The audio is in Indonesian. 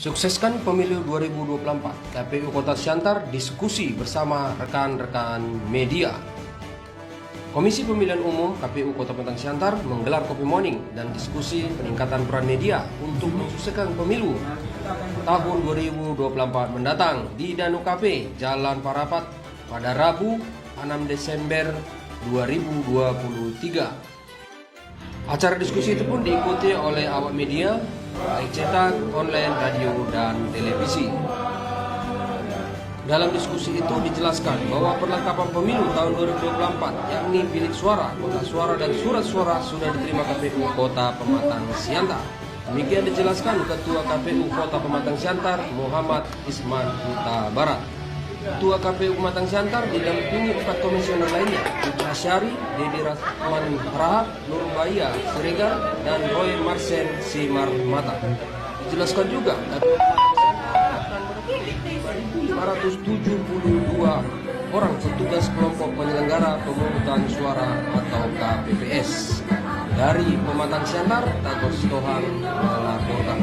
Sukseskan pemilu 2024, KPU Kota Siantar diskusi bersama rekan-rekan media. Komisi Pemilihan Umum KPU Kota Pematang Siantar menggelar kopi morning dan diskusi peningkatan peran media untuk mensukseskan pemilu tahun 2024 mendatang di Danu Cafe, Jalan Parapat pada Rabu 6 Desember 2023. Acara diskusi itu pun diikuti oleh awak media, baik cetak, online, radio, dan televisi. Dalam diskusi itu dijelaskan bahwa perlengkapan pemilu tahun 2024, yakni bilik suara, kotak suara, dan surat suara sudah diterima KPU Kota Pematang Siantar. Demikian dijelaskan Ketua KPU Kota Pematang Siantar, Muhammad Isman Huta Barat. Ketua KPU Pematang Siantar didampingi 4 komisioner lainnya, Putra Syari, Dedi Rahman Rahab, Nurbaya Siregar, dan Roy Marsen Simarmata. Dijelaskan juga akan berpilih 572 orang petugas kelompok penyelenggara pemungutan suara atau KPPS dari Pematang Siantar, Tagos Tohang, melaporkan.